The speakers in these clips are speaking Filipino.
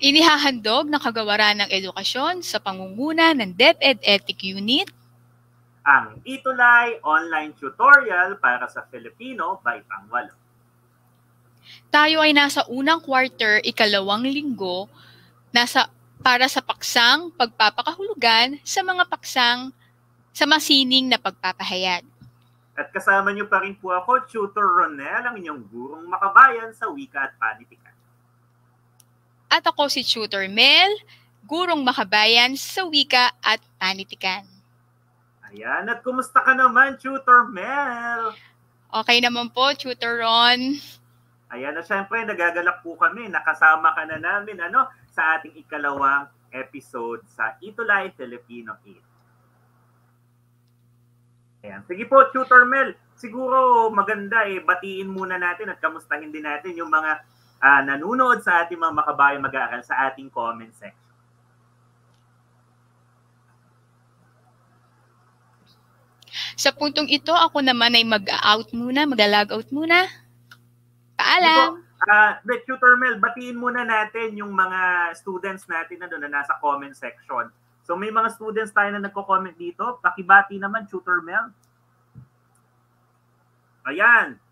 Inihahandog ng Kagawaran ng Edukasyon sa pangunguna ng DepEd Ethic Unit ang Itulay online tutorial para sa Filipino by Pangwalo. Tayo ay nasa unang quarter, ikalawang linggo, para sa paksang pagpapakahulugan sa mga paksang sa masining na pagpapahayag. At kasama niyo pa rin po ako, Tutor Ronel, ang inyong gurong makabayan sa wika at panitikan. At ako si Tutor Mel, gurong makabayan sa wika at panitikan. Ayan, at kumusta ka naman, Tutor Mel? Okay naman po, Tutor Ron. Ayan, at syempre, nagagalak po kami. Nakasama ka na namin sa ating ikalawang episode sa Itulay Filipino 8. Ayan. Sige po, Tutor Mel. Siguro maganda batiin muna natin at kamustahin din natin yung mga nanonood sa ating mga makabayang mag-aaral sa ating comment section. Sa puntong ito, ako naman ay mag-log out muna. Paalam! Tutor Mel, batiin muna natin yung mga students natin na nasa comment section. So may mga students tayo na nagko-comment dito. Pakibati naman, Tutor Mel. Ayan.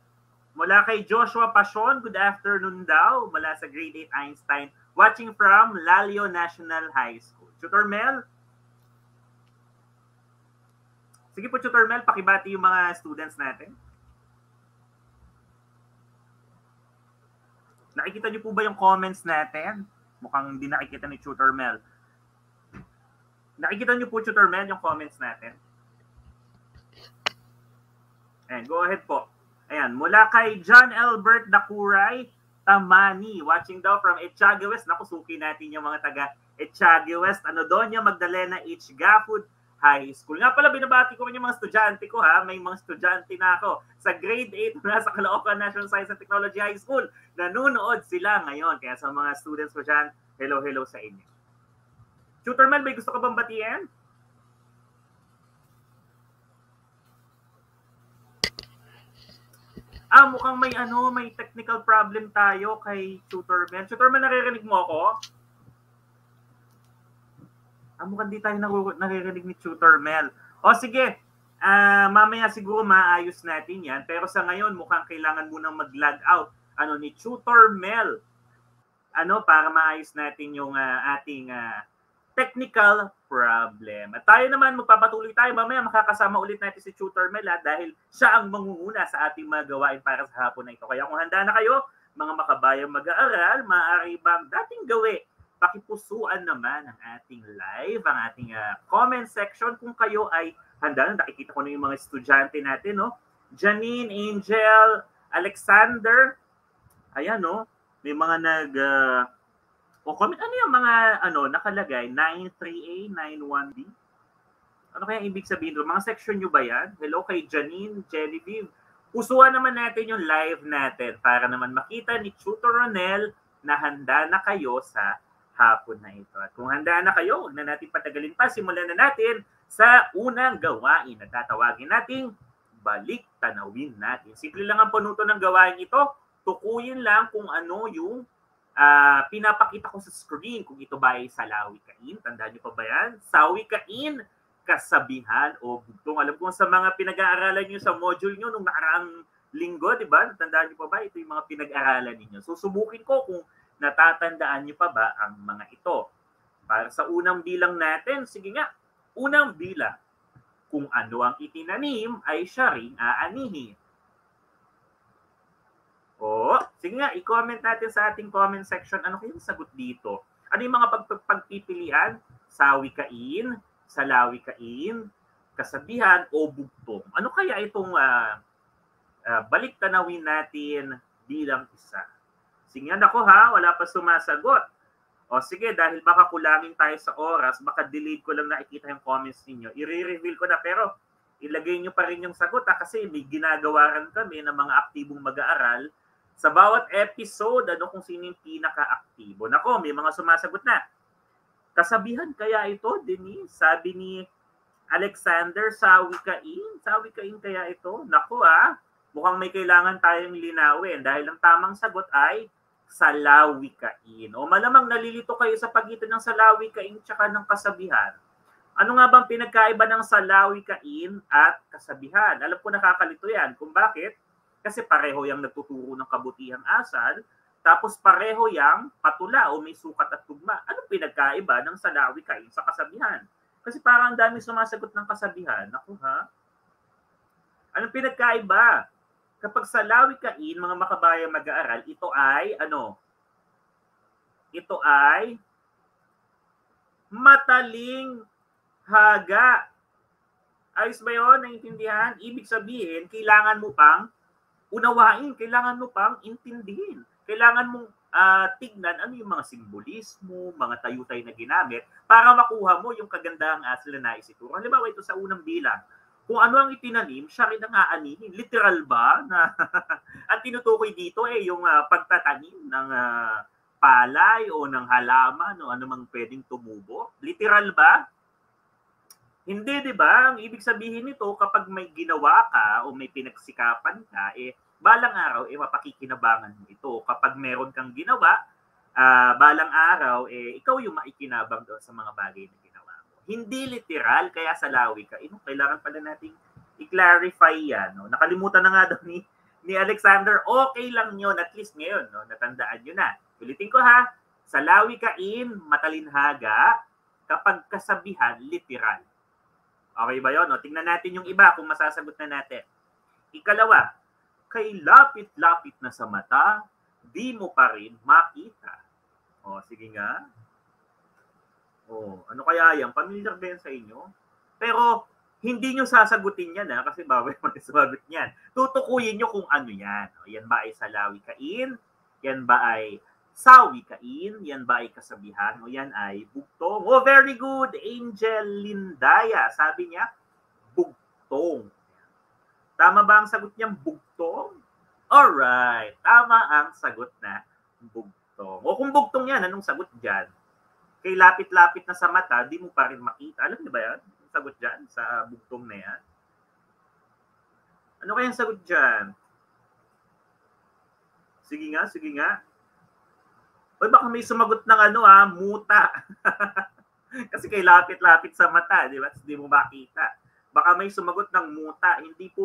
Mula kay Joshua Pasion, good afternoon daw. Mula sa Grade 8 Einstein. Watching from Lalio National High School. Tutor Mel? Sige po, Tutor Mel, pakibati yung mga students natin. Nakikita niyo po ba yung comments natin? Mukhang hindi nakikita ni Tutor Mel. Nakikita niyo po, Tutor Mel, yung comments natin? Ayan, go ahead po. Ayan, mula kay John Albert Dakuray, Tamani, watching daw from Etchague West. Naku, suki natin yung mga taga Etchague West. Donya Magdalena H. Gafud High School. Nga pala, binabati ko rin yung mga estudyante ko ha. May mga estudyante na ako sa grade 8 na sa Caloocan National Science and Technology High School. Nanonood sila ngayon. Kaya sa mga students ko dyan, hello sa inyo. Tutor Mel, may gusto ka bang batiin? Mukhang may technical problem tayo kay Tutor Mel. Tutor Mel, naririnig mo ako? Mukhang di tayo naririnig ni Tutor Mel. O sige, mamaya siguro maayos natin yan. Pero sa ngayon, mukhang kailangan munang mag-log out ni Tutor Mel. Para maayos natin yung ating technical problem. At tayo naman, magpapatuloy tayo. Mamaya makakasama ulit natin si Tutor Mel dahil siya ang mangunguna sa ating mga gawain para sa hapon na ito. Kaya kung handa na kayo, mga makabayang mag-aaral, maaari bang dating gawi? Pakipusuan naman ang ating live, ang ating comment section kung kayo ay handa na. Nakikita ko na yung mga estudyante natin, no? Janine, Angel, Alexander. Ayan, no? May mga comment. Ano yung mga nakalagay? 93A, 91B? Ano kaya ibig sabihin doon? Mga section nyo ba yan? Hello kay Janine, Genevieve. Pusuan naman natin yung live natin para naman makita ni Tutor Ronel na handa na kayo sa hapon na ito. At kung handa na kayo, huwag na natin patagalin pa. Simulan na natin sa unang gawain na tatawagin nating balik tanawin natin. Simple lang ang panuto ng gawain ito. Tukuyin lang kung ano yung pinapakita ko sa screen. Kung ito ba ay salawikain. Tandaan niyo pa ba yan? Sawikain, kasabihan o bugtong. Alam ko sa mga pinag-aaralan niyo sa module niyo nung nakaraang linggo, di ba? Tandaan niyo pa ba? Ito yung mga pinag-aaralan niyo. Susubukin ko kung natatandaan niyo pa ba ang mga ito. Para sa unang bilang natin, sige nga, unang bilang. Kung ano ang itinanim ay siya ring aanihin. Sige nga, i-comment natin sa ating comment section. Ano kayong sagot dito? Ano yung mga pagpipilian? Sawikain, salawikain, kasabihan, o bugtong? Ano kaya itong balik tanawin natin bilang isa? Sige nga, nako ha, wala pa sumasagot. Sige, dahil baka kulangin tayo sa oras, baka delayed ko lang nakikita yung comments ninyo. I-reveal ko na, pero ilagay nyo pa rin yung sagot kasi may ginagawaran kami ng mga aktibong mag-aaral sa bawat episode, kung sino yung pinaka-aktibo. Nako, may mga sumasagot na. Kasabihan kaya ito, Denise? Sabi ni Alexander, sawikain? Sawikain kaya ito? Nako mukhang may kailangan tayong linawin dahil ang tamang sagot ay salawikain. O malamang nalilito kayo sa pagitan ng salawikain tsaka ng kasabihan. Ano nga bang pinagkaiba ng salawikain at kasabihan? Alam ko nakakalito yan. Kung bakit? Kasi pareho yung nagtuturo ng kabutihang asal, tapos pareho yang patula o may sukat at tugma. Anong pinagkaiba ng salawikain sa kasabihan? Kasi parang dami sumasagot ng kasabihan. Naku ha? Anong pinagkaiba? Kapag salawikain, mga makabayang mag-aaral, ito ay ano? Ito ay mataling haga. Ayos ba yun? Naintindihan? Ibig sabihin, kailangan mo pang unawain, kailangan mo pang intindihin. Kailangan mong tignan ano yung mga simbolismo, mga tayutay na ginamit para makuha mo yung kagandahang asal na nais ituro. Halimbawa, ito sa unang bilang. Kung ano ang itinanim, siya rin ang aanihin. Literal ba? Na ang tinutukoy dito ay yung pagtatanim ng palay o ng halaman o anumang pwedeng tumubo. Literal ba? Hindi, di ba? Ang ibig sabihin nito, kapag may ginawa ka o may pinagsikapan ka, balang araw, mapakikinabangan mo ito. Kapag meron kang ginawa, balang araw, ikaw yung maikinabang doon sa mga bagay na ginawa mo. Hindi literal, kaya salawi ka. Kailangan pala nating i-clarify yan. No? Nakalimutan na nga daw ni Alexander, okay lang yun, at least ngayon, no? Natandaan nyo na. Ulitin ko ha, salawi kain, matalinhaga, kapag kasabihan, literal. Okay ba yun? No? Tingnan natin yung iba kung masasagot na natin. Ikalawa, kay lapit-lapit na sa mata, di mo pa rin makita. O, sige nga. O, ano kaya yan? Familiar ba yan sa inyo? Pero, hindi nyo sasagutin yan kasi bawal mo sasagot yan. Tutukuyin nyo kung ano yan. O, yan ba ay salawikain? Yan ba ay sawikain? Yan ba ay kasabihan? O yan ay bugtong? Oh, very good! Angel Lindaya. Sabi niya, bugtong. Tama ba ang sagot niyang bugtong? Alright. Tama ang sagot na bugtong. O kung bugtong yan, anong sagot dyan? Kay lapit-lapit na sa mata, di mo pa rin makita. Alam niyo ba yan? Ang sagot dyan sa bugtong na yan? Ano kayang sagot dyan? Sige nga, sige nga. O baka may sumagot ng muta. Kasi kay lapit-lapit sa mata, di ba? Di mo makita. Baka may sumagot ng muta. Hindi po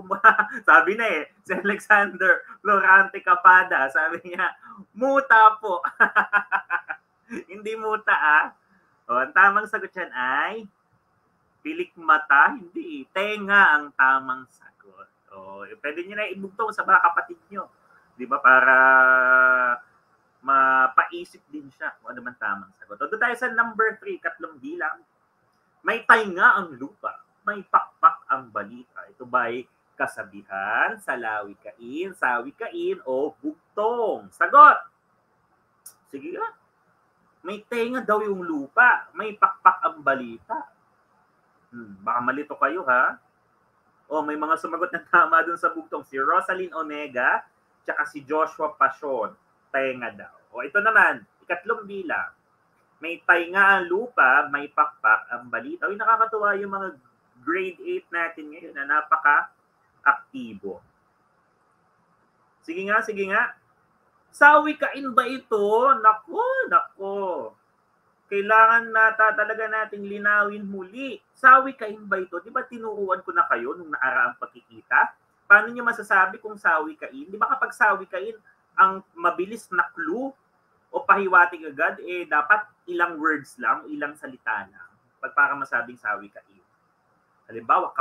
sabi na si Alexander Florante Capada, sabi niya, muta po. Hindi muta O, ang tamang sagot yan ay pilik mata, hindi. Tenga ang tamang sagot. O, pwede niyo na ibugtong sa mga kapatid niyo. Di ba? Para mapaisip din siya kung ano man tamang sagot. O, doon tayo sa number 3, katlong bilang. May tainga ang lupa, may pakpak ang balita. Ito ba'y kasabihan, salawikain, sawikain, o bugtong? Sagot! Sige nga. May tenga daw yung lupa, may pakpak ang balita. Baka malito kayo ha. O may mga sumagot na tama dun sa bugtong. Si Rosaline Omega, tsaka si Joshua Passion. Tenga daw. O ito naman, ikatlong bilang. May tainga ang lupa, may pakpak ang balita. Uy, nakakatuwa yung mga grade 8 natin ngayon na napaka-aktibo. Sige nga, sige nga. Sawikain ba ito? Nako. Kailangan talaga nating linawin muli. Sawikain ba ito? Di ba tinuruan ko na kayo nung naaraang pagkikita? Paano nyo masasabi kung sawikain? Di ba kapag sawikain, ang mabilis na clue o pahiwatig agad, dapat ilang words lang, ilang salita lang. Para masabing sawikain. Halimbawa,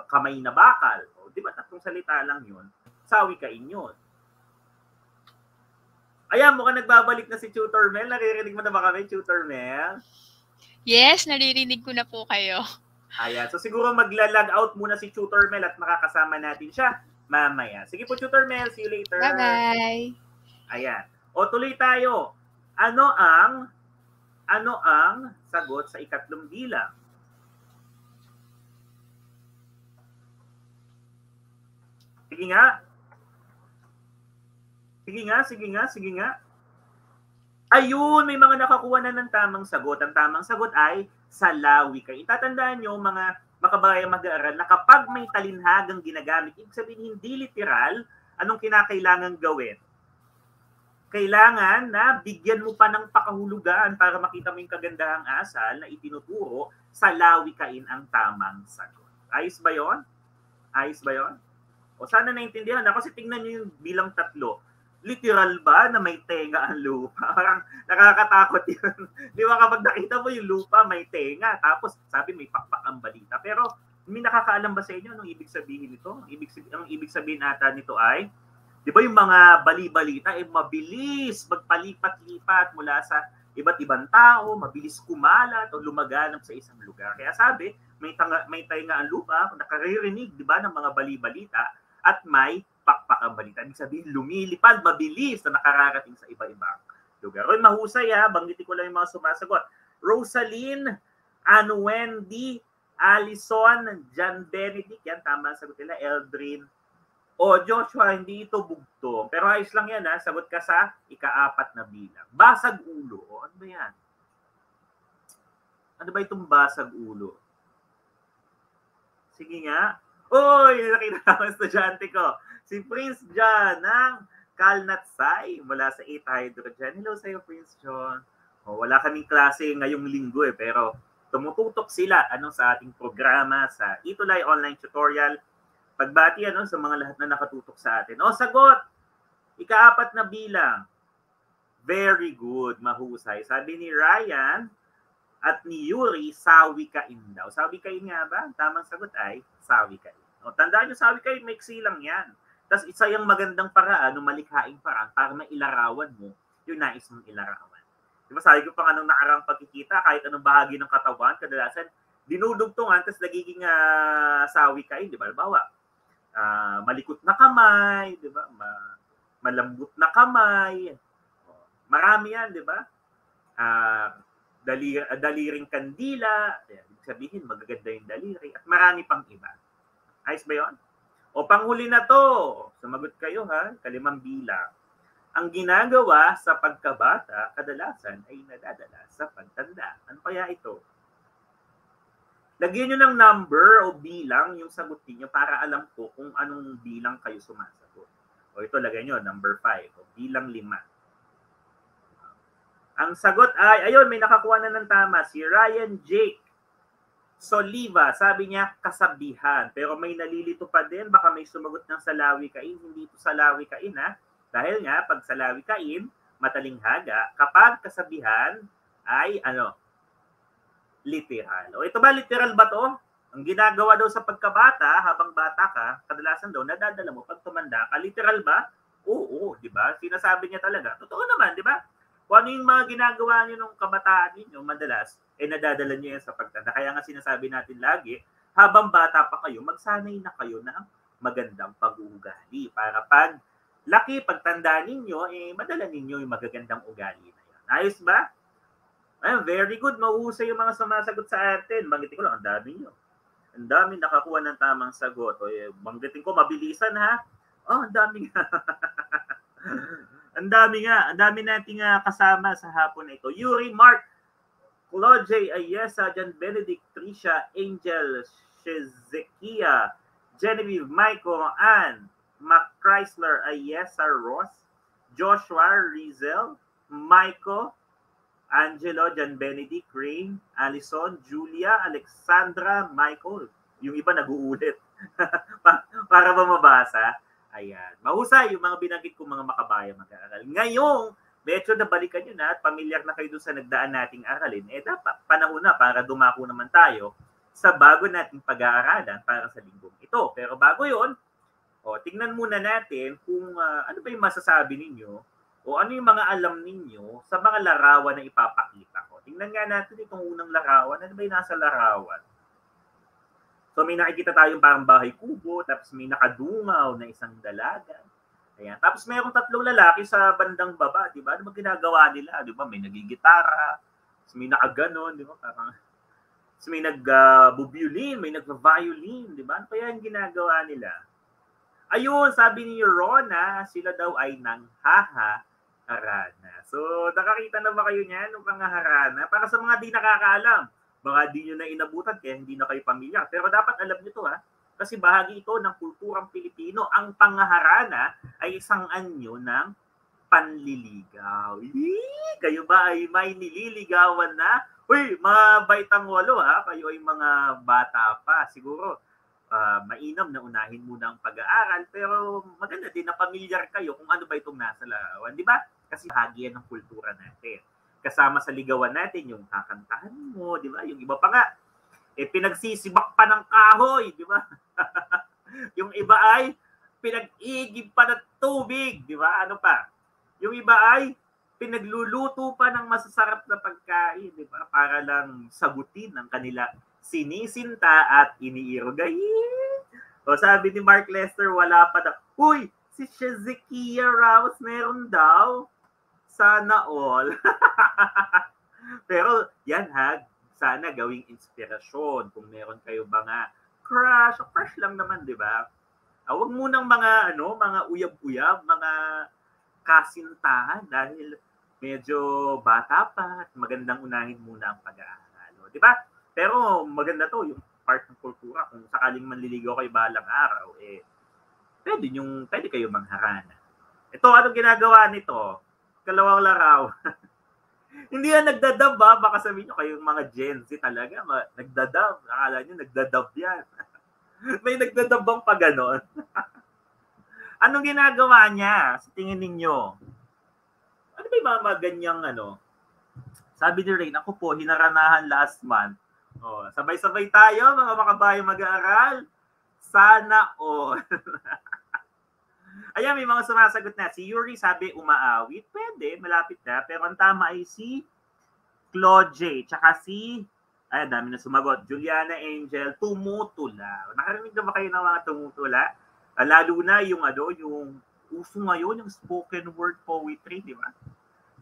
kamay na bakal. O, di ba tatlong salita lang yun? Sawikain yun. Ayan, mukhang nagbabalik na si Tutor Mel. Naririnig mo na ba kami, Tutor Mel? Yes, naririnig ko na po kayo. Ayan, so siguro magla-log out muna si Tutor Mel at makakasama natin siya mamaya. Sige po, Tutor Mel. See you later. Bye-bye. Ayan. O, tuloy tayo. Ano ang sagot sa ikatlong bilang? Sige nga. Sige nga. Ayun, may mga nakakuha na ng tamang sagot. Ang tamang sagot ay salawikain. Itatandaan nyo, mga makabayang mag-aaral, na kapag may talinhagang ginagamit, ibig sabihin hindi literal, anong kinakailangan gawin? kailangan na bigyan mo pa ng pakahulugan para makita mo yung kagandahang asal na itinuturo sa lawikain ang tamang sagot. Ayos ba yon? Ayos ba yon? O sana naintindihan na kasi tingnan nyo yung bilang 3. Literal ba na may tenga ang lupa? Parang nakakatakot yun. Di ba kapag nakita mo yung lupa may tenga, tapos sabi may pakpak ang balita. Pero may nakakaalam ba sa inyo anong ibig sabihin nito? Ang ibig sabihin ata nito ay, di ba yung mga bali-balita ay mabilis magpalipat-lipat mula sa iba't ibang tao, mabilis kumalat o lumaganap sa isang lugar. Kaya sabi, may tenga ang lupa, nakaririnig, di ba, ng mga bali-balita at may pakpak ang balita. Ibig sabihin, lumilipad, mabilis na nakararating sa iba-ibang lugar. O, mahusay ha, banggitin ko lang yung mga sumasagot. Rosaline, Wendy, Allison, John Benedict, yan, tama ang sagot nila. Eldrin, o Joshua, hindi ito bugto. Pero ayos lang yan ha, sagot ka sa ika-4 na bilang. Basag ulo, o ano ba yan? Ano ba itong basag ulo? Sige nga. Uy, nakita ko ang estudyante ko. Si Prince John ng Kalnatsay mula sa 8 Hydrogen. Hello sa'yo, Prince John. O, wala kaming klase ngayong linggo pero tumututok sila sa ating programa sa Itulay Online Tutorial. Pagbati sa mga lahat na nakatutok sa atin. O, sagot! Ika-4 na bilang. Very good, mahusay. Sabi ni Ryan at ni Yuri, sawikain daw. Sawikain nga ba? Tamang sagot ay sawikain. O, tandaan nyo, sawikain, maiksi lang yan. Tapos isa yung magandang paraan, malikhaing paraan para mailarawan mo yung nais mong ilarawan. Diba sabi ko pa nga nung nakarang pagkikita, kahit anong bahagi ng katawan, kadalasan dinudugtungan, tapos nagiging sawikain, di ba? Halimbawa, malikot na kamay, di ba? Malambot na kamay. Marami yan, di ba? Daliring kandila, ibig sabihin magaganda yung daliri, at marami pang iba. Ayos ba yun? O panghuli na to, sumagot kayo ha, 5 bilang. Ang ginagawa sa pagkabata, kadalasan ay nadadala sa pagtanda. Ano kaya ito? Lagyan nyo ng number o bilang yung sagot niyo para alam ko kung anong bilang kayo sumasagot. O ito, lagyan nyo, number 5, o bilang 5. Ang sagot ay, ayun, may nakakuha na ng tama, si Ryan Jake Soliva, sabi niya kasabihan. Pero may nalilito pa din, baka may sumagot ng salawikain. Hindi ito salawikain ha. Dahil nga, pag salawikain, matalinghaga, kapag kasabihan ay literal. O ito ba, literal ba to? Ang ginagawa daw sa pagkabata, habang bata ka, kadalasan daw, nadadala mo pag tumanda ka. Literal ba? Oo, di ba? Sinasabi niya talaga. Totoo naman, di ba? Kung ano yung mga ginagawa niyo nung kabataan niyo, madalas, nadadala niyo yan sa pagtanda. Kaya nga sinasabi natin lagi, habang bata pa kayo, magsanay na kayo ng magandang pag-uugali. Para pag laki, pagtanda ninyo, madala ninyo yung magagandang ugali na yan. Ayos ba? Very good. Mahusay yung mga sumasagot sa atin. Banggitin ko lang, ang dami nyo. Ang dami nakakuha ng tamang sagot. O, banggitin ko, mabilisan ha. Oh, ang dami nga. Ang dami nating kasama sa hapon na ito. Yuri, Mark, Claude, Ayesa, John Benedict, Tricia, Angel, Shezekia, Genevieve, Michael, Ann, Mac Chrysler, Ayesa, Ross, Joshua, Rizel, Michael, Angelo, John Benedict, Rain, Allison, Julia, Alexandra, Michael. Yung iba nag-uulit. Para ba mabasa? Ayan. Mahusay yung mga binanggit kong mga makabayan mag-aaral. Ngayong, medyo nabalikan nyo na at pamilyar na kayo doon sa nagdaan nating aralin, dapat panahon na para dumako naman tayo sa bago nating pag-aaralan para sa linggong ito. Pero bago yon, tingnan muna natin kung ano ba yung masasabi ninyo o ano yung mga alam ninyo sa mga larawan na ipapakita ko. Tingnan nga natin itong unang larawan. Ano ba yung nasa larawan? So may nakikita tayong parang bahay kubo, tapos may nakadungaw na isang dalaga. Ayan. Tapos mayroong 3 lalaki sa bandang baba, di ba? Ano ba ginagawa nila? Di ba? May nagigitara, may nakaganon, di ba? Parang may nag-violin, may nag-violin, di ba? Ano kaya yung ginagawa nila? Ayun, sabi ni Rona, sila daw ay nanghaharana. So, nakakita na ba kayo niyan ng panghaharana? Para sa mga di nakakaalam, baka di nyo na inabutan kaya hindi na kayo pamilyar. Pero dapat alam nyo to ha, kasi bahagi ito ng kulturang Pilipino. Ang panghaharana ay isang anyo ng panliligaw. Kayo ba ay may nililigawan na? Uy, mga baitang walo kayo ay mga bata pa. Siguro, mainam na unahin muna ang pag-aaral, pero maganda din na pamilyar kayo kung ano ba itong nasa larawan. Di ba? Kasi bahagi yan ng kultura natin. Kasama sa ligawan natin, yung kakantahan mo, di ba? Yung iba pa nga, pinagsisibak pa ng kahoy, di ba? Yung iba ay pinag-igib pa ng tubig, di ba? Ano pa? Yung iba ay pinagluluto pa ng masasarap na pagkain, di ba? Para lang sagutin ang kanila sinisinta at iniirogay. O sabi ni Mark Lester, wala pa daw. Uy, si Shezekiah Rouse meron daw. Sana all. Pero yan sana gawing inspirasyon kung meron kayo ba nga crush lang naman, di ba? Huwag munang mga uyab-uyab, mga kasintahan dahil medyo bata pa at magandang unahin muna ang pag-aaral. Di ba? Pero maganda to, yung part ng kultura. Kung sakaling manliligaw kayo balang araw, pwede kayo mangharana. Ito, anong ginagawa nito? Kalawang laraw. Hindi yan nagdadab baka sabihin nyo kayong mga Gen Z talaga, nagdadab. Nakala nyo, nagdadab yan. May nagdadab bang pa ganon? Anong ginagawa niya sa tingin ninyo? Ano ba yung mga ganyang Sabi ni Rain, ako po, hinaranahan last month. Sabay-sabay tayo, mga makabayang mag-aaral. Sana all. Ayan, may mga sumasagot na. Si Yuri sabi, umaawit. Pwede, malapit na. Pero ang tama ay si Claude J. Tsaka dami na sumagot. Juliana Angel, tumutula. Nakarinig na ba kayo ng mga tumutula? Lalo na yung uso ngayon, yung spoken word poetry, di ba?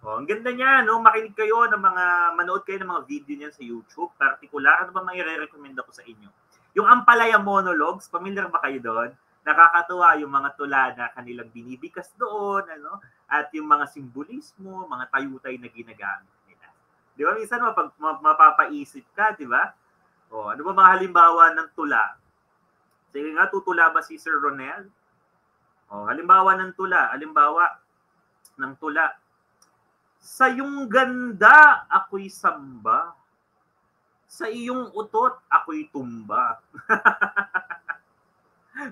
Ang ganda niya, makinig kayo manood kayo ng mga video niyan sa YouTube. Particular, ano ba may re-recommend ako sa inyo? Yung Ampalaya Monologues, familiar ba kayo doon? Nakakatuwa yung mga tula na kanilang binibikas doon, at yung mga simbolismo, mga tayutay na ginagamit nila. Di ba? Minsan mapapaisip ka, di ba? Ano ba mga halimbawa ng tula? Sige nga, tutula ba si Sir Ronel? Halimbawa ng tula. Sa iyong ganda, ako'y samba. Sa iyong utot, ako'y tumba.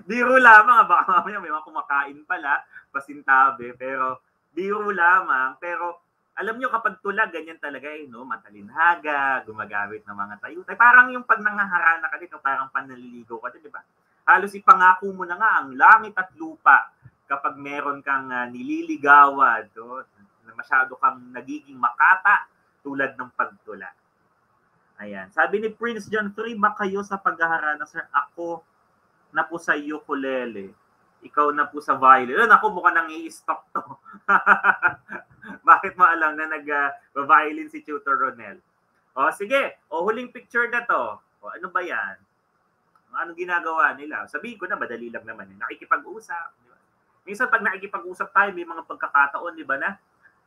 Biro lamang, baka mamaya may mga kumakain pala, pasintabi, pero biro lamang. Pero alam nyo, kapag tula, ganyan talaga matalinhaga, gumagamit ng mga tayutay. Parang yung pag nangaharana ka dito, parang panaliligaw ka din, di ba? Halos ipangako mo na nga ang langit at lupa kapag meron kang nililigawan, na masyado kang nagiging makata tulad ng pagtula. Ayan. Sabi ni Prince John 3, kayo sa paghaharana, sir, ako na po sa ukulele. Ikaw na po sa violin. Ako, mukhang nang i-stop to. Bakit mo alam na nag-violin si Tutor Ronel? Sige. Huling picture na to. Ano ba yan? Anong ginagawa nila? Sabihin ko na, madali lang naman. Nakikipag-usap. Di ba? Minsan, pag nakikipag-usap tayo, may mga pagkakataon, di ba na?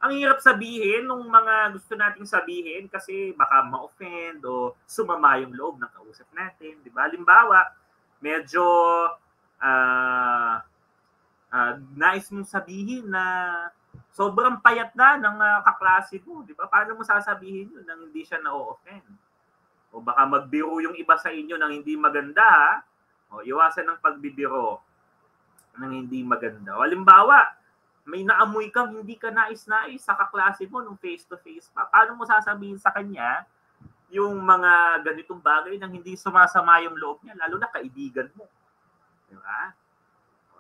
Ang hirap sabihin nung mga gusto nating sabihin kasi baka ma-offend o sumama yung loob ng kausap natin. Di ba? Halimbawa, medyo nais mong sabihin na sobrang payat na ng kaklase mo. Di ba? Paano mo sasabihin yun nang hindi siya na-offend? O baka magbiro yung iba sa inyo nang hindi maganda. Iwasan ng pagbibiro nang hindi maganda. O halimbawa, may naamoy kang hindi ka nais-nais sa kaklase mo nung face-to-face pa. Paano mo sasabihin sa kanya yung mga ganitong bagay nang hindi sumasama yung loob niya, lalo na kaibigan mo. Di ba?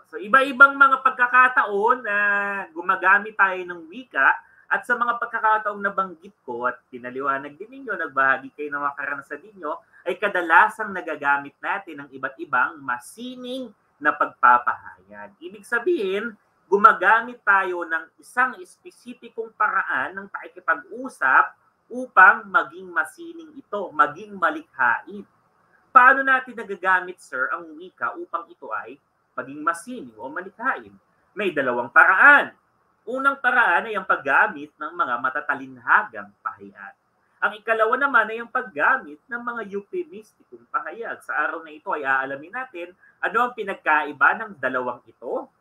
So, iba-ibang mga pagkakataon na gumagamit tayo ng wika at sa mga pagkakataong nabanggit ko at pinaliwanag din ninyo, nagbahagi kayo ng mga karanasan ninyo, ay kadalasang nagagamit natin ng iba't ibang masining na pagpapahayag. Ibig sabihin, gumagamit tayo ng isang espesipikong paraan ng pakikipag-usap upang maging masining ito, maging malikhain. Paano natin nagagamit, sir, ang wika upang ito ay maging masining o malikhain? May dalawang paraan. Unang paraan ay ang paggamit ng mga matatalinhagang pahayag. Ang ikalawa naman ay ang paggamit ng mga euphemistikong pahayag. Sa araw na ito ay aalamin natin ano ang pinagkaiba ng dalawang ito.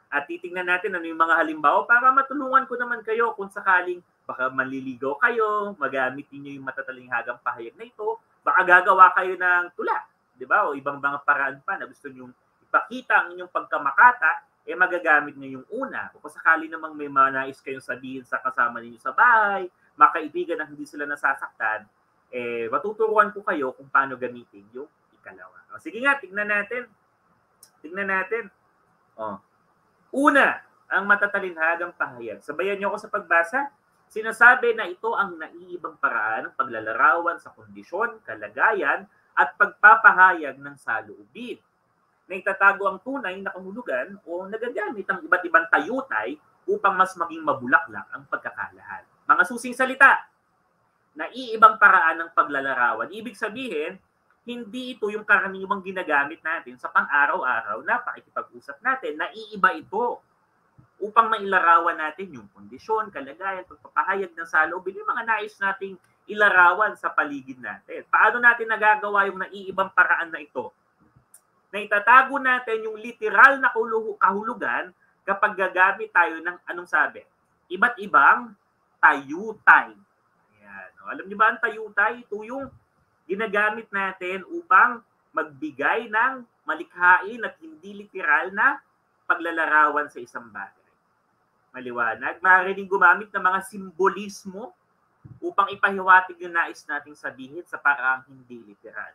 At titingnan natin ano yung mga halimbawa para matulungan ko naman kayo kung sakaling baka manliligaw kayo, magamit niyo yung matatalinghagang pahayag na ito, baka gagawa kayo ng tula, di ba? O ibang mga paraan pa na gusto niyo ipakita ang inyong pagkamakata, magagamit niyo yung una. O kung sakali namang may manais kayong sabihin sa kasama niyo sa bahay, makaibigan na hindi sila nasasaktan, matuturuan ko kayo kung paano gamitin yung ikalawa. O, sige nga, tignan natin. Una, ang matatalinhagang pahayag. Sabayan niyo ako sa pagbasa. Sinasabi na ito ang naiibang paraan ng paglalarawan sa kondisyon, kalagayan, at pagpapahayag ng saloobin na itatago ang tunay na kahulugan o nagagamit ang iba't ibang tayutay upang mas maging mabulaklak ang pagkakalahad. Mga susing salita, naiibang paraan ng paglalarawan. Ibig sabihin, hindi ito yung karaniwang ginagamit natin sa pang-araw-araw na pakikipag-usap natin. Naiiba ito upang mailarawan natin yung kondisyon, kalagayan, pagpapahayag ng saloobin, yung mga nais nating ilarawan sa paligid natin. Paano natin nagagawa yung naiibang paraan na ito? Na itatago natin yung literal na kahulugan kapag gagamit tayo ng anong sabi? Iba't ibang tayutay. Ayan. Alam niyo ba ang tayutay? Ito yung ginagamit natin upang magbigay ng malikhain at hindi literal na paglalarawan sa isang bagay. Maliwanag. Maaari din gumamit ng mga simbolismo upang ipahiwatig yung nais nating sabihin sa paraang hindi literal.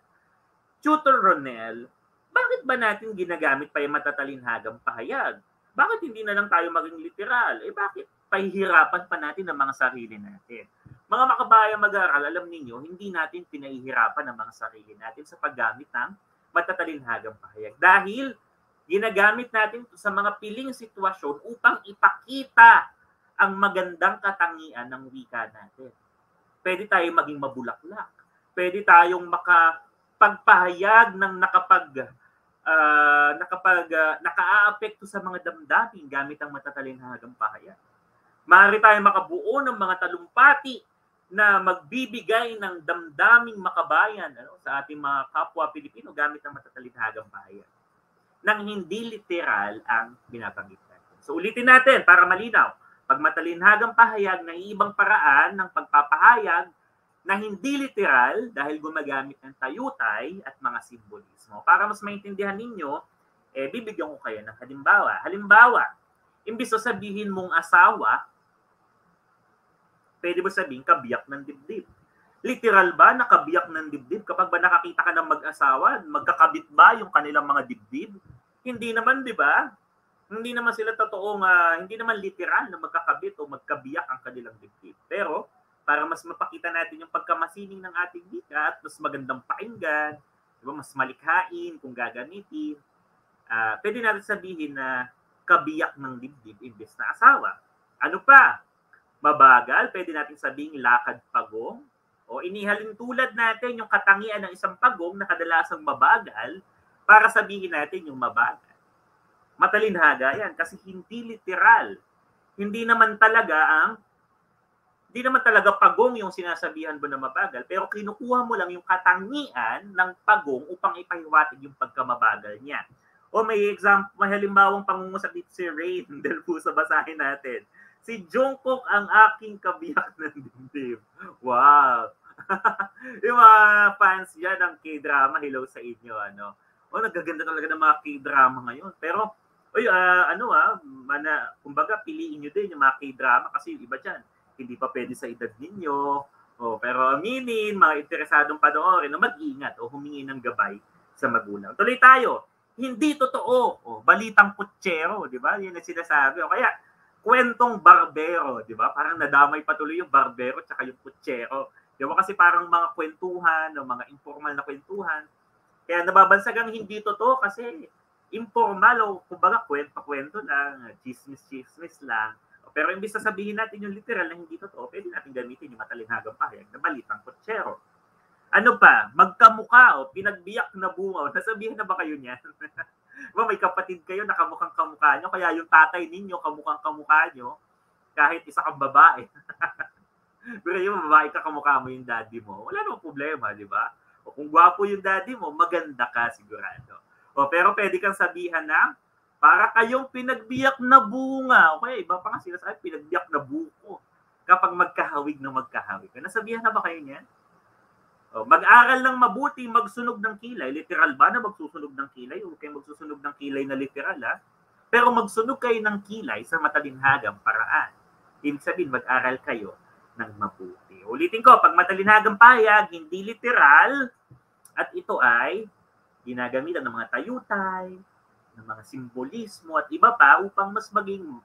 Tutor Ronel, bakit ba natin ginagamit pa yung matatalinhagang pahayag? Bakit hindi na lang tayo maging literal? Bakit pahihirapan pa natin ang mga sarili natin? Mga makabayang mag-aaral, alam ninyo, hindi natin pinahihirapan ang mga sarili natin sa paggamit ng matatalinhagang pahayag. Dahil ginagamit natin sa mga piling sitwasyon upang ipakita ang magandang katangian ng wika natin. Pwede tayong maging mabulaklak. Pwede tayong makapagpahayag ng naka-aapekto sa mga damdamin gamit ang matatalinhagang pahayag. Maaari tayong makabuo ng mga talumpati na magbibigay ng damdaming makabayan sa ating mga kapwa Pilipino gamit ang matatalinhagang pahayag. Nang hindi literal ang binabanggit natin. So ulitin natin para malinaw. Pag matalinhagang pahayag na ibang paraan ng pagpapahayag na hindi literal dahil gumagamit ng tayutay at mga simbolismo. Para mas maintindihan ninyo, bibigyan ko kayo ng halimbawa. Halimbawa, imbis na sabihin mong asawa, pwede mo sabihin kabiyak ng dibdib. Literal ba na kabiyak ng dibdib? Kapag ba nakakita ka ng mag-asawa, magkakabit ba yung kanilang mga dibdib? Hindi naman, di ba? Hindi naman sila totoong, hindi naman literal na magkakabit o magkabiyak ang kanilang dibdib. Pero, para mas mapakita natin yung pagkamasining ng ating wika at mas magandang pakinggan, di ba? Mas malikhain kung gagamitin, pwede natin sabihin na kabiyak ng dibdib imbes na asawa. Ano pa? Mabagal, pwede natin sabihin lakad pagong. O inihalin tulad natin yung katangian ng isang pagong na kadalasang mabagal para sabihin natin yung mabagal. Matalinhaga yan kasi hindi literal. Hindi naman talaga pagong yung sinasabihan mo na mabagal, pero kinukuha mo lang yung katangian ng pagong upang ipahiwatig yung pagkamabagal niya. O may halimbawang pangungusap dito si Rain dahil po sa basahin natin. Si Jungkook ang aking kabiyak ng dibdib. Wow! Yung mga fans yan ng K-drama, hello sa inyo. Nagaganda talaga ng mga K-drama ngayon. Pero, kumbaga, piliin nyo din yung mga K-drama kasi iba dyan. Hindi pa pwede sa edad ninyo. Pero aminin, mga interesadong panoorin na mag-ingat o humingi ng gabay sa magulang. Tuloy tayo. Hindi totoo. Balitang kutsero, di ba? Yan ang sinasabi. O kaya, kwentong barbero, di ba? Parang nadamay patuloy yung barbero tsaka yung kutsero. Di ba? Kasi parang mga kwentuhan, mga informal na kwentuhan. Kaya nababansagang hindi totoo kasi informal o kumbaga kwento-kwento lang, chismis-chismis lang. Pero imbis na sabihin natin yung literal na hindi totoo, pwede natin gamitin yung matalinhagang pahayag na balitang kutsero. Ano pa? Magkamukha o pinagbiyak na bunga. Nasabihin na ba kayo niyan? Diba, may kapatid kayo na kamukhang kamukha nyo, kaya yung tatay ninyo kamukhang kamukha nyo, kahit isa kang babae. Pero yung babae ka, kamukha mo yung daddy mo, wala namang problema, di ba? O kung gwapo yung daddy mo, maganda ka sigurado. Pero pwede kang sabihan na Para kayong pinagbiyak na bunga. Okay, iba pa nga sinasabi, pinagbiyak na buko. Kapag magkahawig na magkahawig. Nasabihan na ba kayo niyan? Mag-aral ng mabuti, magsunog ng kilay. Literal ba na magsusunog ng kilay? Huwag kayo magsusunog ng kilay na literal, ha? Pero magsunog kayo ng kilay sa matalinhagang paraan. Ibig sabihin, mag-aral kayo ng mabuti. Ulitin ko, pag matalinhagang pahayag, hindi literal, at ito ay ginagamitan ng mga tayutay, ng mga simbolismo at iba pa upang mas maging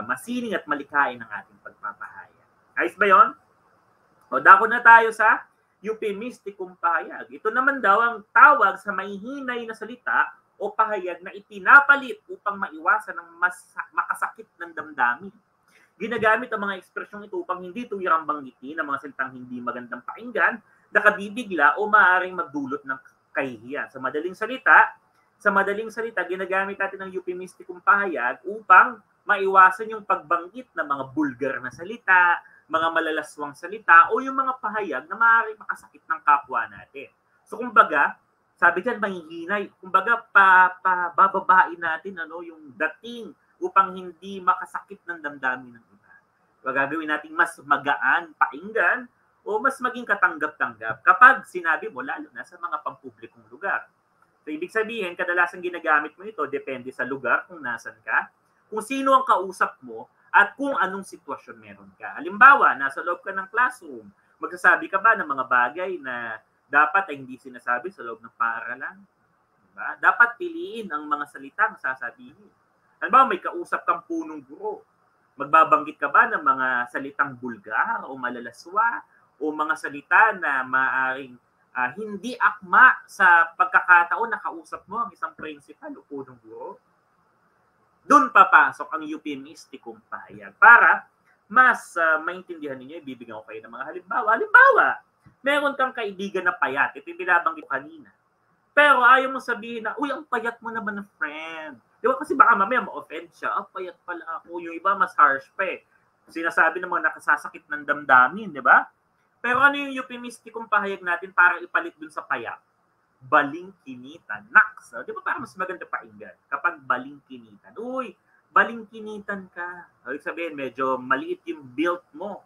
masining at malikain ang ating pagpapahayag. Ayos ba yun? O dako na tayo sa euphemisticum pahayag. Ito naman daw ang tawag sa mahihinay na salita o pahayag na itinapalit upang maiwasan ang makasakit ng damdamin. Ginagamit ang mga ekspresyong ito upang hindi tuwirang banggitin ang mga salitang hindi magandang pakinggan, nakabibigla o maaaring magdulot ng kahihiyan. Sa madaling salita, ginagamit natin ang euphemisticum pahayag upang maiwasan yung pagbanggit ng mga bulgar na salita, mga malalaswang salita, o yung mga pahayag na maaaring makasakit ng kapwa natin. So kumbaga, sabi dyan, mahihinay. Kumbaga, bababain natin yung dating upang hindi makasakit ng damdamin ng iba. Gagawin natin mas magaan pakinggan o mas maging katanggap-tanggap kapag sinabi mo, lalo na sa mga pampublikong lugar. So, ibig sabihin, kadalasan ginagamit mo ito, depende sa lugar kung nasan ka, kung sino ang kausap mo, at kung anong sitwasyon meron ka. Halimbawa, nasa loob ka ng classroom, magsasabi ka ba ng mga bagay na dapat ay hindi sinasabi sa loob ng paaralan? Diba? Dapat piliin ang mga salitang sasabihin. Halimbawa, may kausap kang punong guro. Magbabanggit ka ba ng mga salitang bulgar o malalaswa o mga salita na maaaring hindi akma sa pagkakataon na kausap mo ang isang principal o punong guro? Doon papasok ang euphemisticum pahayag para mas maintindihan ninyo. Ibibigyan ko kayo ng mga halimbawa, meron kang kaibigan na payat. Ito yung binabanggit ko kanina. Pero ayaw mo sabihin na, uy, ang payat mo naman na friend. Di ba? Kasi baka mamaya ma-offend siya. Payat pala ako. Yung iba mas harsh pa eh. Sinasabi ng mga nakasasakit ng damdamin, di ba? Pero ano yung euphemisticum pahayag natin para ipalit dun sa payat? Balingkinitan. Naks. Di ba parang mas maganda pakinggan kapag balingkinitan? Uy, balingkinitan ka. Ibig sabihin, medyo maliit yung build mo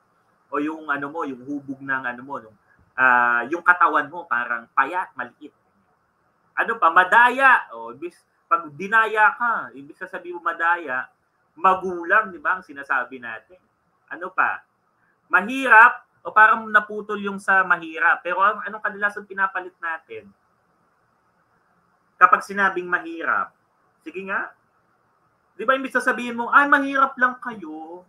o yung yung hubog ng yung katawan mo parang payat, maliit. Madaya. O, pag dinaya ka, ibig sabihin mo madaya, magulang, di ba ang sinasabi natin? Mahirap, o parang naputol yung sa mahirap. Pero anong kadalasan pinapalit natin? Kapag sinabing mahirap, sige nga, di ba imbis sasabihin mo, mahirap lang kayo.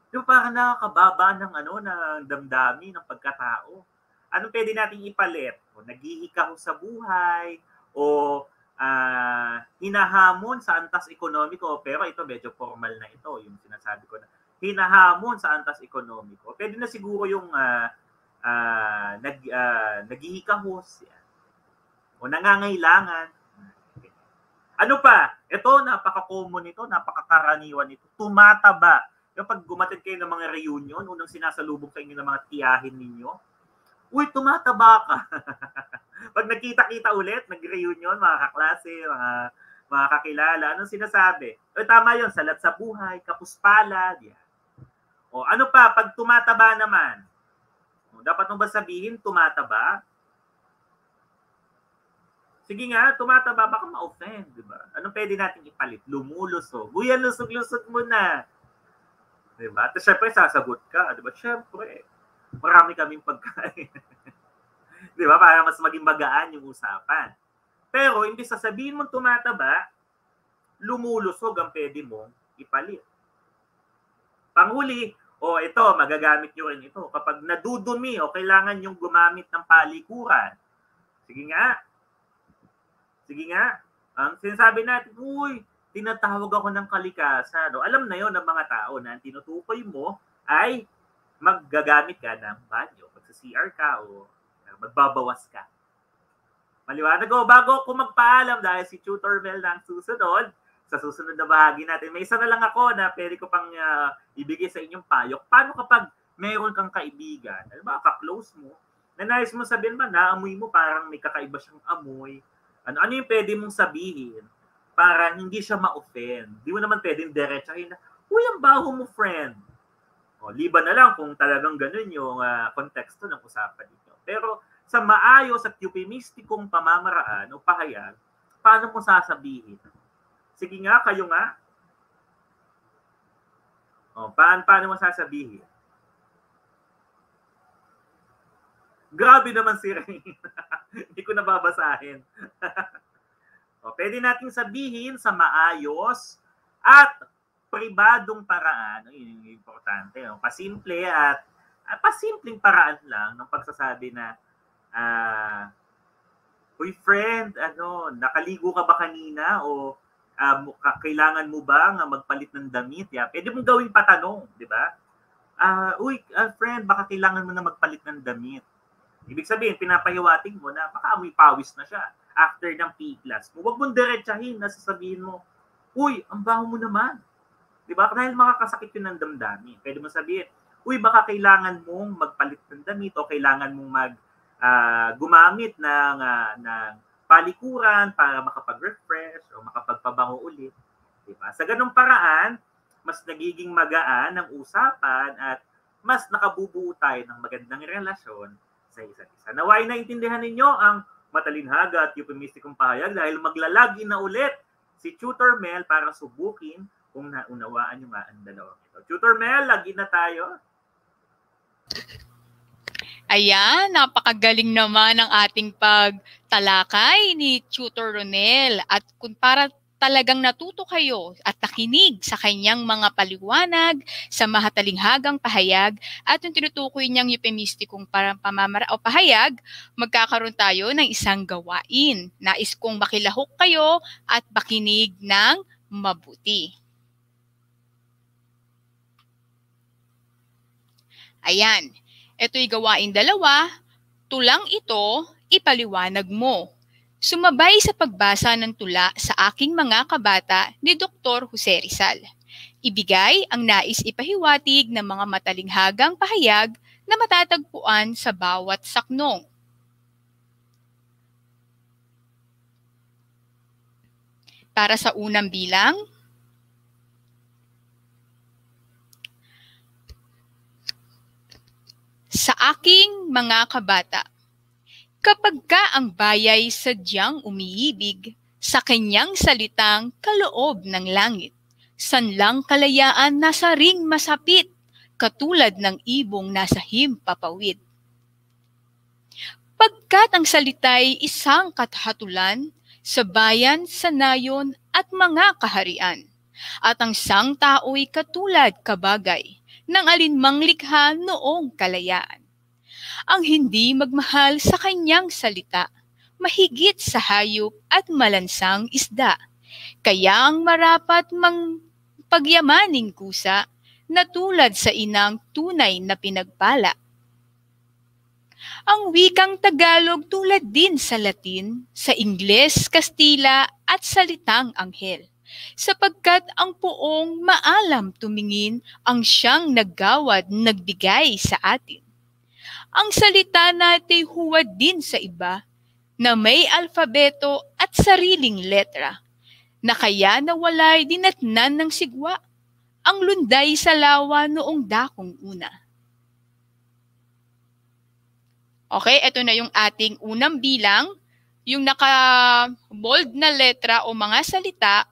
Di ba parang nakakababa ng ng damdamin, ng pagkatao. Anong pwede nating ipalit? O naghihika sa buhay, o hinahamon sa antas ekonomiko. Pero ito medyo formal na ito, yung sinasabi ko na hinahamon sa antas ekonomiko. Pwede na siguro yung naghihikahos o nangangailangan. Ano pa? Ito, napaka-common ito, napaka-karaniwan ito. Tumataba. Kapag gumatid kayo ng mga reunion, unang sinasalubog sa inyo ng mga tiyahin ninyo, uy, tumataba ka. Pag nagkita-kita ulit, nag-reunion, mga kaklase, mga kakilala, anong sinasabi? Tama yun, salat sa buhay, kapuspalad, yan. O ano pa, pag tumataba naman, dapat mo ba sabihin tumataba? Sige nga, tumataba, baka ma-offend, di ba? Anong pwede natin ipalit? Lumulusog. Uy, lusog-lusog mo na. Di ba? At syempre, sasagot ka. Di ba? Syempre, marami kaming pagkain. Di ba? Para mas maging magaan yung usapan. Pero, imbis sasabihin mong tumataba, lumulusog ang pwede mong ipalit. Panghuli, ito, magagamit nyo rin ito. Kapag nadudumi o kailangan yung gumamit ng palikuran, sige nga, ang sinasabi natin, uy, tinatawag ako ng kalikasan. Alam na yon ng mga tao na ang tinutukoy mo ay maggagamit ka ng banyo. Magsa-CR ka o magbabawas ka. Maliwanag ko, bago ako magpaalam dahil si Tutor Mel na ang susunod, sa susunod na bahagi natin, may isa na lang ako na pwede ko pang ibigay sa inyong payok. Paano kapag mayroon kang kaibigan, ka-close mo, na nais mo sabihin ba, naamoy mo parang may kakaiba siyang amoy, ano yung pwede mong sabihin para hindi siya ma-offend. Di mo naman pwedeng diretsahin na, uy, ang baho mo, friend. O, liban na lang kung talagang ganun yung konteksto ng usapan ninyo. Pero sa maayos at euphemistikong pamamaraan o pahayag, paano mo sasabihin? Sige nga, kayo nga. O, paano mo sasabihin? Grabe naman si Rain. Hindi ko nababasahin. O, pwede nating sabihin sa maayos at pribadong paraan. Yun yung importante. O, pasimple at pasimpleng paraan lang ng pagsasabi na uy friend, nakaligo ka ba kanina? O kailangan mo ba magpalit ng damit? Yeah. Pwede mong gawing patanong, di ba? Uy, friend, baka kailangan mo na magpalit ng damit. Ibig sabihin, pinapahiwatig mo na baka amoy pawis na siya after ng PE class. Huwag mong diretsahin na sasabihin mo, uy, ang baho mo naman. Diba? Dahil makakasakit yun ng damdamin. Pwede mo sabihin, uy, baka kailangan mong magpalit ng damit o kailangan mong gumamit ng palikuran para makapag-refresh o makapagpabango ulit. Diba? Sa ganung paraan, mas nagiging magaan ang usapan at mas nakabubuo tayo ng magandang relasyon sa isa't isa. Naway naintindihan ninyo ang matalinhaga at euphemistikong pahayag dahil maglalagin na ulit si Tutor Mel para subukin kung naunawaan nyo nga ang dalawang ito. Tutor Mel, lagin na tayo. Ayan, napakagaling naman ang ating pagtalakay ni Tutor Ronel. At kung para talagang natuto kayo at nakinig sa kanyang mga paliwanag, sa mahatalinghagang pahayag, at yung tinutukoy niyang euphemistikong pamamara o pahayag, magkakaroon tayo ng isang gawain. Nais kong makilahok kayo at makinig ng mabuti. Ayan, ito'y gawain 2, tulang ito, ipaliwanag mo. Sumabay sa pagbasa ng tula sa aking mga kabata ni Dr. Jose Rizal. Ibigay ang nais ipahiwatig ng mga matalinghagang pahayag na matatagpuan sa bawat saknong. Para sa unang bilang, sa aking mga kabata, kapag ka ang bayay sadyang umiibig sa kanyang salitang kaloob ng langit, sanlang kalayaan nasa ring masapit, katulad ng ibong nasa himpapawid. Pagkat ang salita'y isang kathatulan sa bayan, sa nayon at mga kaharian, at ang sang tao'y katulad kabagay ng alinmang likha noong kalayaan. Ang hindi magmahal sa kanyang salita, mahigit sa hayop at malansang isda. Kaya ang marapat pagyamaning kusa, na tulad sa inang tunay na pinagpala. Ang wikang Tagalog tulad din sa Latin, sa Ingles, Kastila at salitang Anghel. Sapagkat ang poong maalam tumingin ang siyang naggawad, nagbigay sa atin. Ang salita natin huwad din sa iba na may alfabeto at sariling letra, na kaya nawalay dinatnan ng sigwa ang lunday sa lawa noong dakong una. Okay, ito na yung ating unang bilang. Yung naka-bold na letra o mga salita,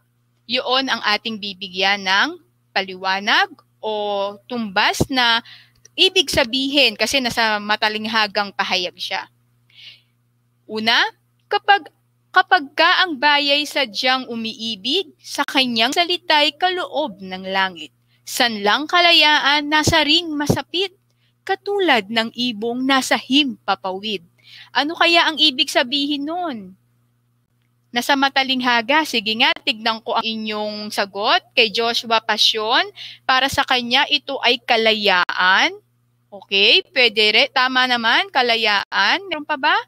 yun ang ating bibigyan ng paliwanag o tumbas na ibig sabihin kasi nasa matalinghagang pahayag siya. Una, kapag ka ang bayay sadyang umiibig, sa kanyang salita'y kaloob ng langit, sanlang kalayaan nasa ring masapit, katulad ng ibong nasa himpapawid. Ano kaya ang ibig sabihin nun? Nasa matalinghaga. Sige nga, tignan ko ang inyong sagot kay Joshua Pasyon. Para sa kanya, ito ay kalayaan. Okay, pwede rin. Tama naman, kalayaan. Meron pa ba?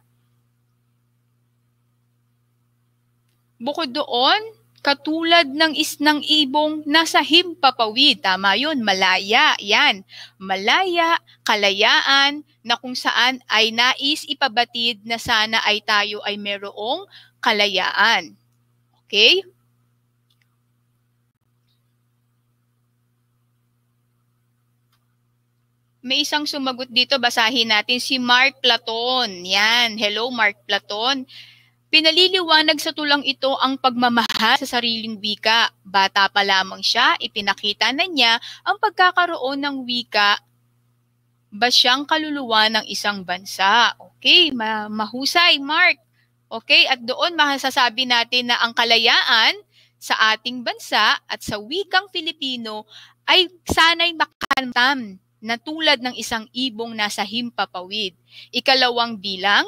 Bukod doon, katulad ng isnang ibong nasa himpapawid. Tama yun, malaya. Yan, malaya, kalayaan, na kung saan ay nais ipabatid na sana ay tayo ay merong kalayaan. Okay? may isang sumagot dito, basahin natin si Mark Platon. Yan, hello Mark Platon. Pinaliliwanag sa tulang ito ang pagmamahal sa sariling wika. Bata pa lamang siya, ipinakita na niya ang pagkakaroon ng wika ba siyang kaluluwa ng isang bansa. Okay, mahusay Mark. Okay, at doon masasabi natin na ang kalayaan sa ating bansa at sa wikang Filipino ay sanay makamtam na tulad ng isang ibong nasa himpapawid. Ikalawang bilang,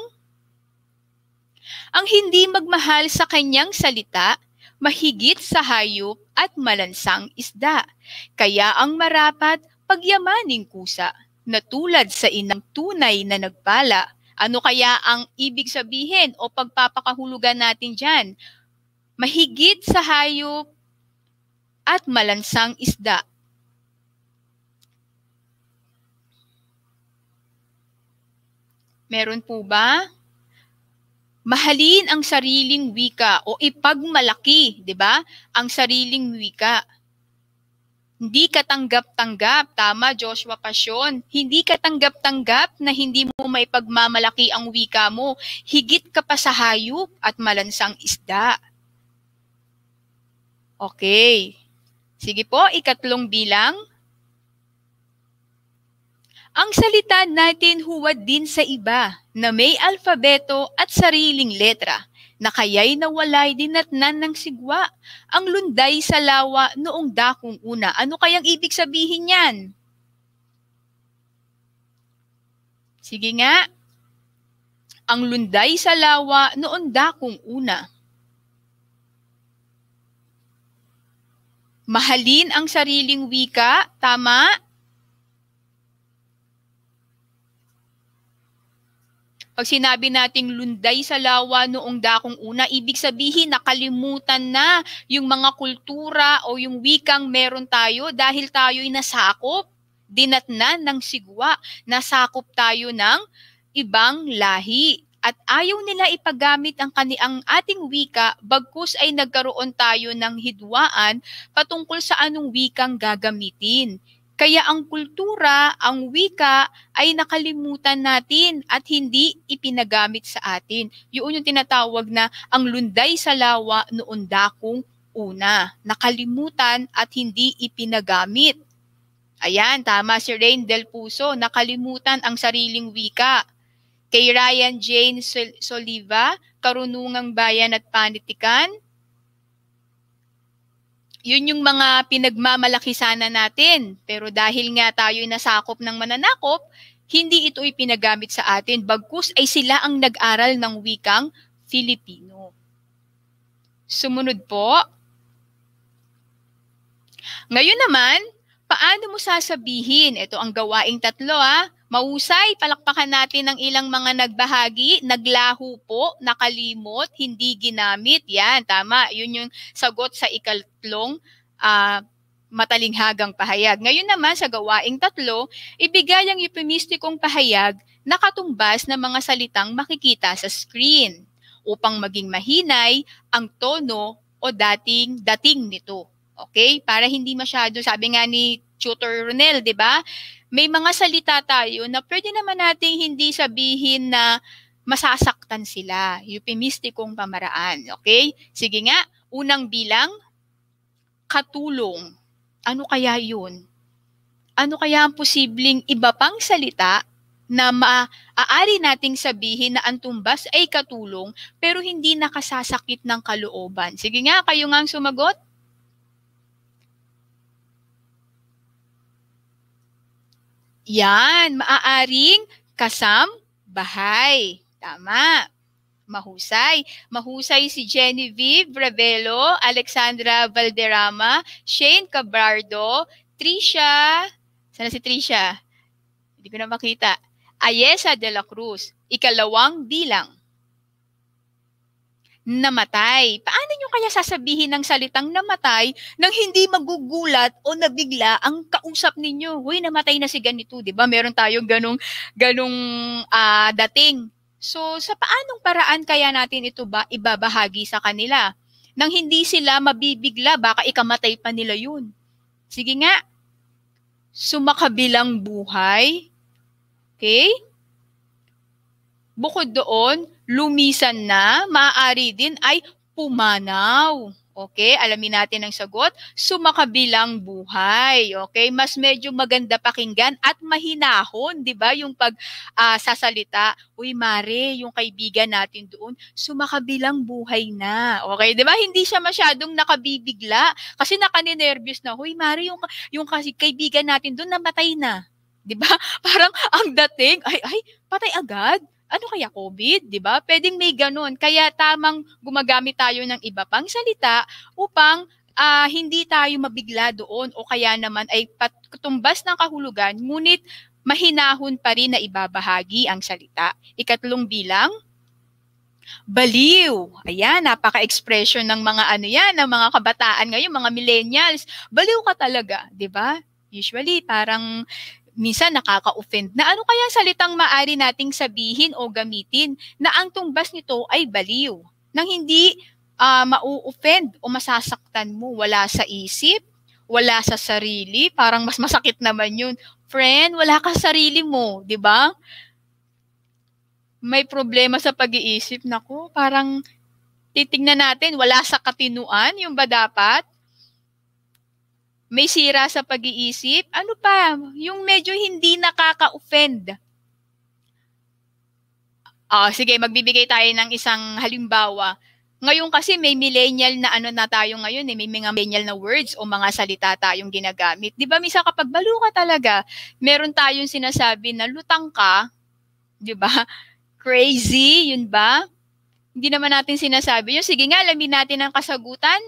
ang hindi magmahal sa kanyang salita, mahigit sa hayop at malansang isda. Kaya ang marapat pagyamaning kusa, na tulad sa inang tunay na nagpala. Ano kaya ang ibig sabihin o pagpapakahulugan natin dyan? Mahigit sa hayop at malansang isda. Meron po ba? Mahalin ang sariling wika o ipagmalaki, 'di ba? Ang sariling wika. Hindi ka tanggap-tanggap, tama Joshua Pasyon. Hindi ka tanggap-tanggap na hindi mo maipagmamalaki ang wika mo. Higit ka pa sa hayop at malansang isda. Okay. Sige po, ikatlong bilang. Ang salita natin huwad din sa iba na may alfabeto at sariling letra na kaya'y nawalay dinatnan ng sigwa ang lunday sa lawa noong dakong una. Ano kayang ibig sabihin yan? Sige nga. Ang lunday sa lawa noong dakong una. Mahalin ang sariling wika, tama? Pag sinabi nating lunday sa lawa noong dakong una, ibig sabihin nakalimutan na yung mga kultura o yung wikang meron tayo dahil tayo'y nasakop, dinatnan ng sigwa, nasakop tayo ng ibang lahi. At ayaw nila ipagamit ang ating wika bagkus ay nagkaroon tayo ng hidwaan patungkol sa anong wikang gagamitin. Kaya ang kultura, ang wika ay nakalimutan natin at hindi ipinagamit sa atin. Yun yung tinatawag na ang lunday sa lawa noon dakong una. Nakalimutan at hindi ipinagamit. Ayan, tama si Rain Del Puso, nakalimutan ang sariling wika. Kay Ryan Jane Soliva, Karunungang Bayan at Panitikan, yun yung mga pinagmamalaki sana natin. Pero dahil nga tayo'y nasakop ng mananakop, hindi ito ipinagamit sa atin. Bagkus ay sila ang nag-aral ng wikang Filipino. Sumunod po. Ngayon naman, paano mo sasabihin? Ito ang gawaing 3 Mahusay, palakpakan natin ang ilang mga nagbahagi, naglaho po, nakalimot, hindi ginamit. Yan, tama. Yun yung sagot sa ikatlong matalinghagang pahayag. Ngayon naman sa gawaing 3, ibigay ang euphemistikong pahayag na katumbas ng mga salitang makikita sa screen upang maging mahinay ang tono o dating nito. Okay? Para hindi masyado, sabi nga ni Tutor Ronel, di ba? May mga salita tayo na pwede naman nating hindi sabihin na masasaktan sila. Euphemistikong pamaraan. Okay? Sige nga, unang bilang, katulong. Ano kaya yun? Ano kaya ang posibleng iba pang salita na maaari nating sabihin na ang tumbas ay katulong pero hindi nakasasakit ng kalooban? Sige nga, kayo nga ang sumagot. Yan, maaaring kasambahay. Tama. Mahusay. Mahusay si Genevieve Revelo, Alexandra Valderrama, Shane Cabardo, Trisha. Sana si Trisha? Hindi ko na makita. Ayesa de la Cruz. Ikalawang bilang. Namatay. Paano nyo kaya sasabihin ng salitang namatay nang hindi magugulat o nabigla ang kausap ninyo? Uy, namatay na si ganito, di ba? Meron tayong ganong dating. So, sa paanong paraan kaya natin ito ba ibabahagi sa kanila? Nang hindi sila mabibigla, baka ikamatay pa nila yun. Sige nga, sumakabilang buhay, Okay? Bukod doon, lumisan na, maaari din ay pumanaw. Okay, alamin natin ang sagot. Sumakabilang buhay. Okay, mas medyo maganda pakinggan at mahinahon, 'di ba? Yung sasalita, uy Mare, yung kaibigan natin doon, sumakabilang buhay na. Okay, 'di ba? Hindi siya masyadong nakabibigla kasi nakaninervyos na, uy Mare, yung kasi kaibigan natin doon namatay na. 'Di ba? Parang ang dating, ay, patay agad. Ano kaya COVID, 'di ba? Pwedeng may ganun. Kaya tamang gumagamit tayo ng iba pang salita upang hindi tayo mabigla doon o kaya naman ay patumbas ng kahulugan, ngunit mahinahon pa rin na ibabahagi ang salita. Ikatlong bilang, baliw. Ayan, napaka-expression ng mga ng mga kabataan ngayon, mga millennials. Baliw ka talaga, 'di ba? Usually, parang minsan nakaka-offend na ano kaya salitang maaari nating sabihin o gamitin na ang tumbas nito ay baliw, nang hindi mau-offend o masasaktan mo, wala sa isip, wala sa sarili, parang mas masakit naman yun. Friend, wala ka sa sarili mo, di ba? May problema sa pag-iisip, naku, parang titignan natin, wala sa katinuan, yung ba dapat? May sira sa pag-iisip? Ano pa? Yung medyo hindi nakaka-offend. Sige, magbibigay tayo ng isang halimbawa. Ngayon kasi may millennial na na tayo ngayon, may mga millennial na words o mga salita tayong ginagamit. Di ba, misa kapag balo ka talaga, meron tayong sinasabi na lutang ka, di ba? Crazy, yun ba? Hindi naman natin sinasabi yun. Sige nga, alamin natin ang kasagutan.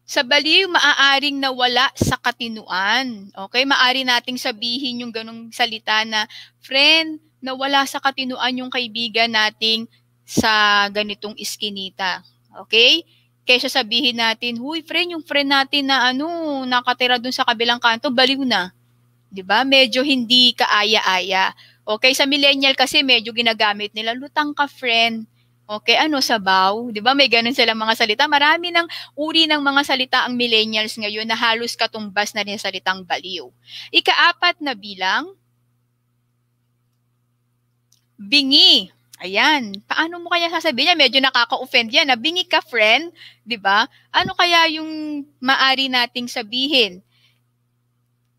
Sa baliw, maaaring nawala sa katinuan. Okay? Maaari nating sabihin yung ganong salita na, friend, nawala sa katinuan yung kaibigan nating sa ganitong iskinita. Okay? Kaysa sabihin natin, huy, friend, yung friend natin na nakatira dun sa kabilang kanto, baliw na. 'Di ba? Medyo hindi kaaya-aya. Okay? Sa millennial kasi medyo ginagamit nila, lutang ka, friend. Okay, sabaw? 'Di ba may ganun silang mga salita? Marami ng uri ng mga salita ang millennials ngayon na halos katumbas na rin sa salitang baliw. Ika-4 na bilang, bingi. Ayan, paano mo kaya sasabihin yan? Medyo nakaka-offend yan. Bingi ka, friend, 'di ba? Ano kaya yung maari nating sabihin?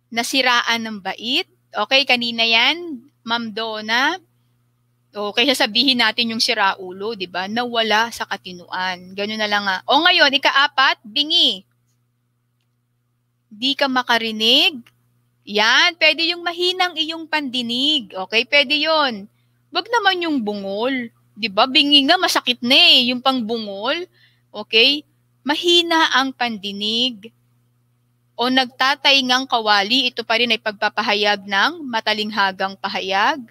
Nasiraan ng bait? Okay, kanina yan, Ma'am Donna. O kaya sabihin natin yung siraulo, 'di ba? Nawala sa katinuan. Ganun na lang nga. O ngayon, ika-4, bingi. Di ka makarinig. Yan, pwede yung mahinang iyong pandinig. Okay, pwede 'yon. Wag naman yung bungol, 'di ba? Bingi nga masakit na yung pangbungol. Okay? Mahina ang pandinig. O nagtataingang kawali, ito pa rin ay pagpapahayag ng matalinghagang pahayag.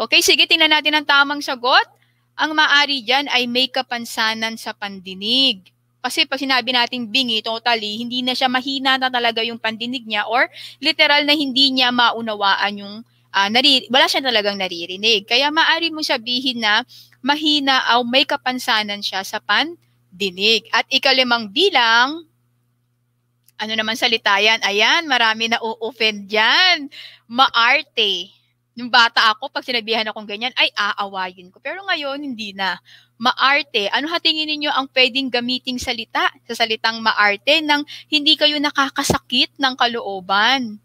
Okay, sige, tingnan natin ang tamang sagot. Ang maaari dyan ay may kapansanan sa pandinig. Kasi pag sinabi natin bingi, totally, hindi na siya mahina na talaga yung pandinig niya or literal na hindi niya maunawaan yung, wala siya talagang naririnig. Kaya maaari mo sabihin na mahina o may kapansanan siya sa pandinig. At ika-5 bilang, ano naman salita yan? Ayan, marami na o-offend dyan. Maarte. Nung bata ako, pag sinabihan akong ganyan, ay aawayin ko. Pero ngayon, hindi na. Maarte. Ano tingin ninyo ang pwedeng gamiting salita sa salitang maarte nang hindi kayo nakakasakit ng kalooban?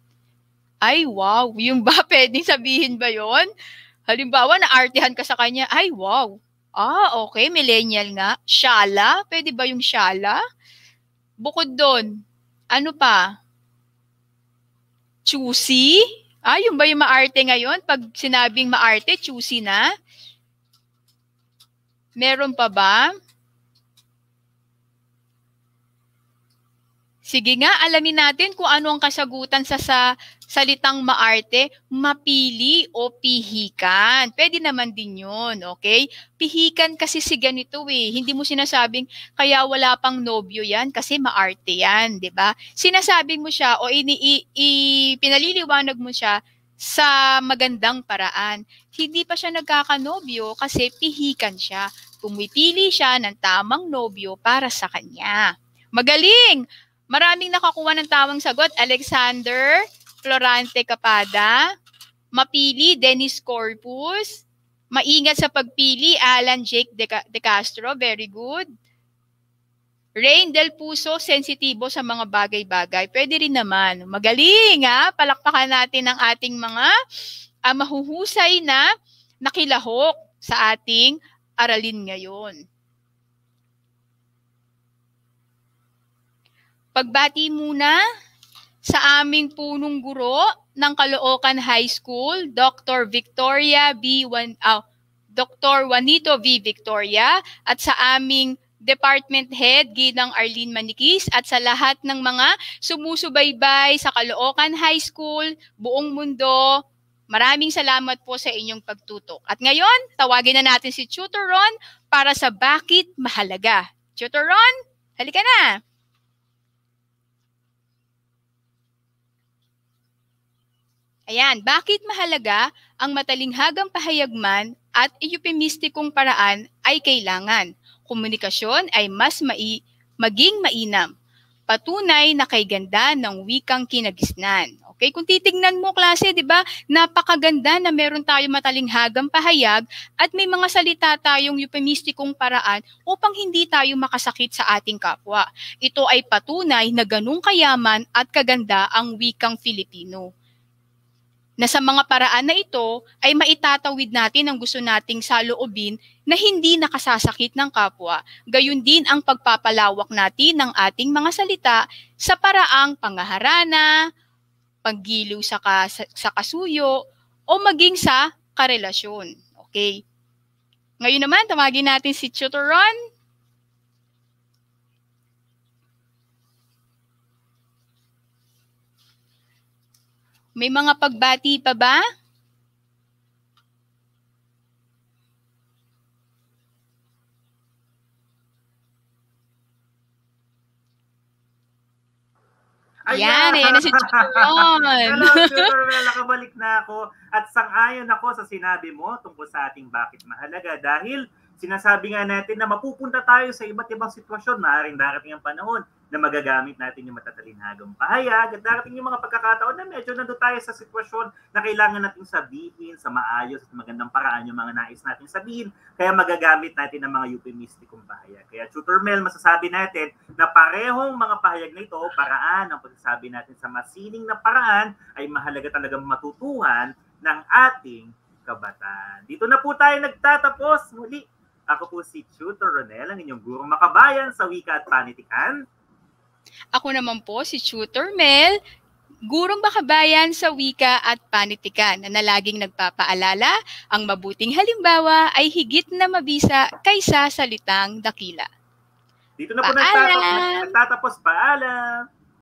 Ay, wow. Yung ba, pwedeng sabihin ba yon? Halimbawa, naartehan ka sa kanya, ay, wow. Okay, millennial nga. Shala? Pwede ba yung shala? Bukod doon, ano pa? Choosy? Yung ba yung maarte ngayon? Pag sinabing maarte, choosy na? Meron pa ba? Sige nga, alamin natin kung ano ang kasagutan sa salitang maarte, mapili o pihikan. Pwede naman din yun, okay? Pihikan kasi si ganito Hindi mo sinasabing, kaya wala pang nobyo yan kasi maarte yan, di ba? Sinasabi mo siya o pinaliliwanag mo siya sa magandang paraan. Hindi pa siya nagkakanobyo kasi pihikan siya. Pumipili siya ng tamang nobyo para sa kanya. Magaling! Maraming nakakuha ng tamang sagot. Alexander, Florante Capada. Mapili, Dennis Corpus. Maingat sa pagpili, Alan Jake De Castro. Very good. Rain Del Puso, sensitibo sa mga bagay-bagay. Pwede rin naman. Magaling, ha? Palakpakan natin ang ating mga mahuhusay na nakilahok sa ating aralin ngayon. Pagbati muna sa aming punong guro ng Caloocan High School, Dr. Dr. Juanito V. Victoria, at sa aming Department Head, Ginang Arlene Manikis, at sa lahat ng mga sumusubaybay sa Caloocan High School, buong mundo, maraming salamat po sa inyong pagtutok. At ngayon, tawagin na natin si Tutor Ron para sa Bakit Mahalaga. Tutor Ron, halika na! Ayan, bakit mahalaga ang matalinghagang pahayagman at euphemistikong paraan ay kailangan? Komunikasyon ay mas maging mainam. Patunay na kay ganda ng wikang kinagisnan. Okay, kung titignan mo klase, 'di ba? Napakaganda na meron tayong matalinghagang pahayag at may mga salita tayong euphemistikong paraan upang hindi tayo makasakit sa ating kapwa. Ito ay patunay na ganung kayaman at kaganda ang wikang Filipino. Na sa mga paraan na ito ay maitatawid natin ang gusto nating saloobin na hindi nakasasakit ng kapwa. Gayun din ang pagpapalawak natin ng ating mga salita sa paraang pangaharana, paggiliw sa kasuyo, o maging sa karelasyon. Okay? Ngayon naman, tawagin natin si Tutor Ron. May mga pagbati pa ba? Ayan na si Tutor Ron. Hello, Tutor Ron. Nakabalik na ako at sang-ayon ako sa sinabi mo tungkol sa ating bakit mahalaga dahil sinasabi nga natin na mapupunta tayo sa iba't ibang sitwasyon. Maaaring darating ang panahon na magagamit natin yung matatalinhagang pahayag at darating yung mga pagkakataon na medyo nandun tayo sa sitwasyon na kailangan natin sabihin sa maayos at magandang paraan yung mga nais natin sabihin. Kaya magagamit natin ang mga euphemistikong pahayag. Kaya Tutor Mel, masasabi natin na parehong mga pahayag na ito, paraan ng pagsasabi natin sa masining na paraan ay mahalaga talagang matutuhan ng ating kabataan. Dito na po tayo nagtatapos. Muli, ako po si Tutor Ronel, ang inyong gurong makabayan sa wika at panitikan. Ako naman po si Tutor Mel, gurong makabayan sa wika at panitikan na laging nagpapaalala ang mabuting halimbawa ay higit na mabisa kaysa salitang dakila. Dito na po nagtatapos. Paalam!